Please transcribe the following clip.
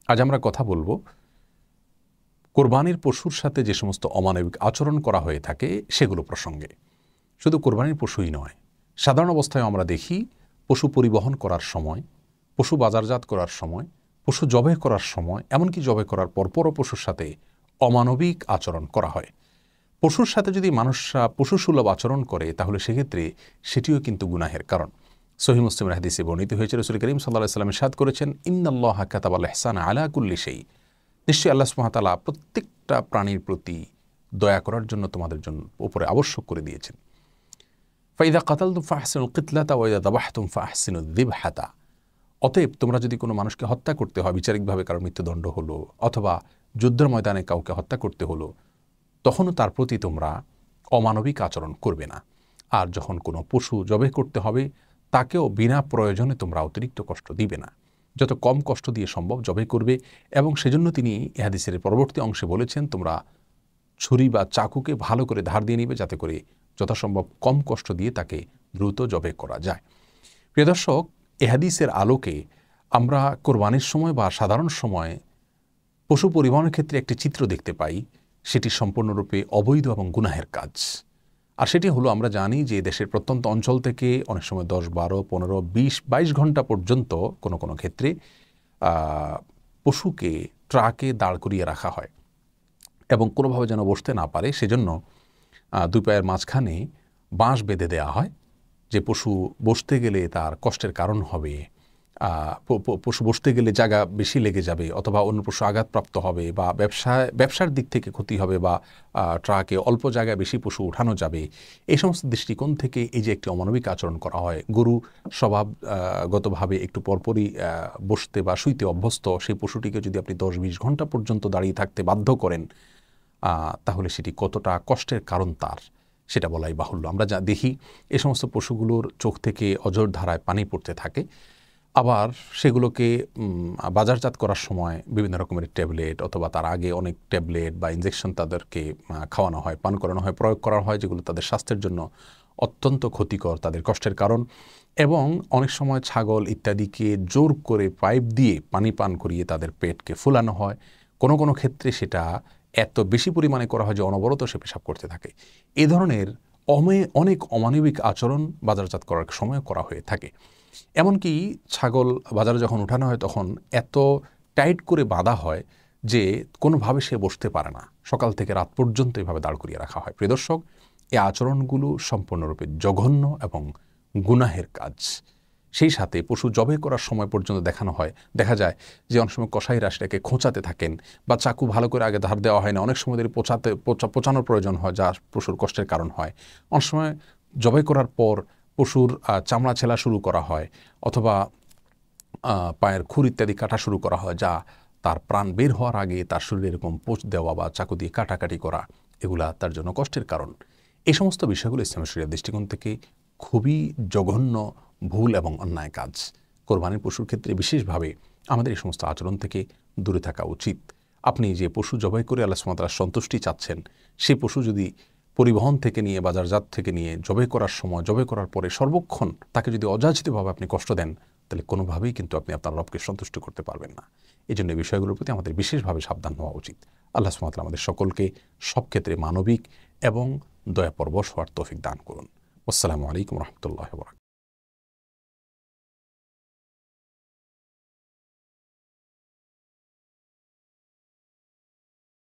আজ আমরা কথা বলবো কোরবানির পশুর সাথে যে সমস্ত অমানবিক আচরণ করা হয়ে থাকে সেগুলো প্রসঙ্গে। শুধু কোরবানির পশুই নয়, সাধারণ অবস্থায় আমরা দেখি পশু পরিবহন করার সময়, পশু বাজারজাত করার সময়, পশু জবাই করার সময়, এমনকি জবাই করার পরপরও পশুর সাথে অমানবিক আচরণ করা হয়। পশুর সাথে যদি মানুষরা পশুসুলভ আচরণ করে তাহলে সেক্ষেত্রে সেটিও কিন্তু গুনাহের কারণ। সহিহ মুসলিমের হাদিসে বর্ণিত হয়েছে, রাসূল করিম সাল্লাল্লাহু আলাইহি ওয়াসাল্লাম ইরশাদ করেছেন, ইন্নাল্লাহা কাতাবাল ইহসানা আলা কুল্লি শাই। নিশ্চয়ই আল্লাহ সুবহানাহু ওয়া তাআলা প্রত্যেকটা প্রাণীর প্রতি দয়া করার জন্য তোমাদের জন্য উপরে আবশ্যক করে দিয়েছেন। ফাইদা কাতালতুম ফাহসিনুল কিতলাতা ওয়া ইযা যাবাহতুম ফাহসিনুদ যিবহাতা। অতএব তোমরা যদি কোনো মানুষকে হত্যা করতে হয়, বিচারিকভাবে কারো মৃত্যুদণ্ড হলো অথবা যুদ্ধের ময়দানে কাউকে হত্যা করতে হলো, তখনও তার প্রতি তোমরা অমানবিক আচরণ করবে না। আর যখন কোনো পশু জবাই করতে হবে তাকেও বিনা প্রয়োজনে তোমরা অতিরিক্ত কষ্ট দিবে না, যত কম কষ্ট দিয়ে সম্ভব জবাই করবে। এবং সেজন্য তিনি এই হাদিসের পরবর্তী অংশে বলেছেন, তোমরা ছুরি বা চাকুকে ভালো করে ধার দিয়ে নিবে যাতে করে যথাসম্ভব কম কষ্ট দিয়ে তাকে দ্রুত জবাই করা যায়। প্রিয় দর্শক, এই হাদিসের আলোকে আমরা কোরবানির সময় বা সাধারণ সময় পশু পরিবহনের ক্ষেত্রে একটি চিত্র দেখতে পাই, সেটি সম্পূর্ণরূপে অবৈধ এবং গুনাহের কাজ। আর সেটি হলো, আমরা জানি যে দেশের প্রত্যন্ত অঞ্চল থেকে অনেক সময় 10, 12, 15, 20, 22 ঘন্টা পর্যন্ত কোনো কোনো ক্ষেত্রে পশুকে ট্রাকে দাঁড় করিয়ে রাখা হয় এবং কোনোভাবে যেন বসতে না পারে সেজন্য দুই পায়ের মাঝখানে বাঁশ বেঁধে দেওয়া হয়, যে পশু বসতে গেলে তার কষ্টের কারণ হবে, পশু বসতে গেলে জায়গা বেশি লেগে যাবে অথবা অন্য পশু আঘাতপ্রাপ্ত হবে বা ব্যবসার দিক থেকে ক্ষতি হবে বা ট্রাকে অল্প জায়গায় বেশি পশু উঠানো যাবে। এই সমস্ত দৃষ্টিকোণ থেকে এই যে একটি অমানবিক আচরণ করা হয়, গরু স্বভাবগতভাবে একটু পরপরই বসতে বা শুইতে অভ্যস্ত, সেই পশুটিকে যদি আপনি 10-20 ঘন্টা পর্যন্ত দাঁড়িয়ে থাকতে বাধ্য করেন, তাহলে সেটি কতটা কষ্টের কারণ তার সেটা বলাই বাহুল্য। আমরা যা দেখি এই সমস্ত পশুগুলোর চোখ থেকে অঝোর ধারায় পানি পড়তে থাকে। আবার সেগুলোকে বাজারজাত করার সময় বিভিন্ন রকমের ট্যাবলেট অথবা তার আগে অনেক ট্যাবলেট বা ইনজেকশন তাদেরকে খাওয়ানো হয়, পান করানো হয়, প্রয়োগ করা হয়, যেগুলো তাদের স্বাস্থ্যের জন্য অত্যন্ত ক্ষতিকর, তাদের কষ্টের কারণ। এবং অনেক সময় ছাগল ইত্যাদিকে জোর করে পাইপ দিয়ে পানি পান করিয়ে তাদের পেটকে ফুলানো হয়। কোনো কোনো ক্ষেত্রে সেটা এত বেশি পরিমাণে করা হয় যে অনবরত সে পেশাব করতে থাকে। এ ধরনের অনেক অমানবিক আচরণ বাজারজাত করার সময় করা হয়ে থাকে। এমনকি ছাগল বাজারে যখন উঠানো হয় তখন এত টাইট করে বাঁধা হয় যে কোনোভাবে সে বসতে পারে না, সকাল থেকে রাত পর্যন্ত এভাবে দাঁড় করিয়ে রাখা হয়। প্রিয় দর্শক, এই আচরণগুলো সম্পূর্ণরূপে জঘন্য এবং গুনাহের কাজ। সেই সাথে পশু জবাই করার সময় পর্যন্ত দেখা যায় যে অনেক সময় কসাইরা সেটাকে খোঁচাতে থাকেন বা চাকু ভালো করে আগে ধার দেওয়া হয় না, অনেক সময় পচানোর প্রয়োজন হয়, যা পশুর কষ্টের কারণ হয়। অনেক সময় জবাই করার পর পশুর চামড়া ছেলা শুরু করা হয় অথবা পায়ের খুর ইত্যাদি কাটা শুরু করা হয়, যা তার প্রাণ বের হওয়ার আগে তার শরীরে এরকম পোঁচ দেওয়া বা চাকু দিয়ে কাটাকাটি করা, এগুলা তার জন্য কষ্টের কারণ। এই সমস্ত বিষয়গুলো ইসলামের শরিয়ার দৃষ্টিকোণ থেকে খুবই জঘন্য, ভুল এবং অন্যায় কাজ। কোরবানির পশুর ক্ষেত্রে বিশেষভাবে আমাদের এই সমস্ত আচরণ থেকে দূরে থাকা উচিত। আপনি যে পশু জবাই করে আল্লাহ সুবহানাহু ওয়া তাআলার সন্তুষ্টি চাচ্ছেন, সেই পশু যদি পরিবহন থেকে নিয়ে বাজারজাত থেকে নিয়ে জবাই করার সময়, জবাই করার পরে সর্বক্ষণ তাকে যদি অযাচিতভাবে আপনি কষ্ট দেন, তাহলে কোনোভাবেই কিন্তু আপনি আপনার রবকে সন্তুষ্ট করতে পারবেন না। এই জন্য এই বিষয়গুলোর প্রতি আমাদের বিশেষভাবে সাবধান হওয়া উচিত। আল্লাহ সুবহানাহু ওয়া তাআলা আমাদের সকলকে সব ক্ষেত্রে মানবিক এবং দয়াপরবশ হওয়ার তৌফিক দান করুন। আসসালামু আলাইকুম ওয়া রাহমাতুল্লাহি ওয়া বারাকাতুহু।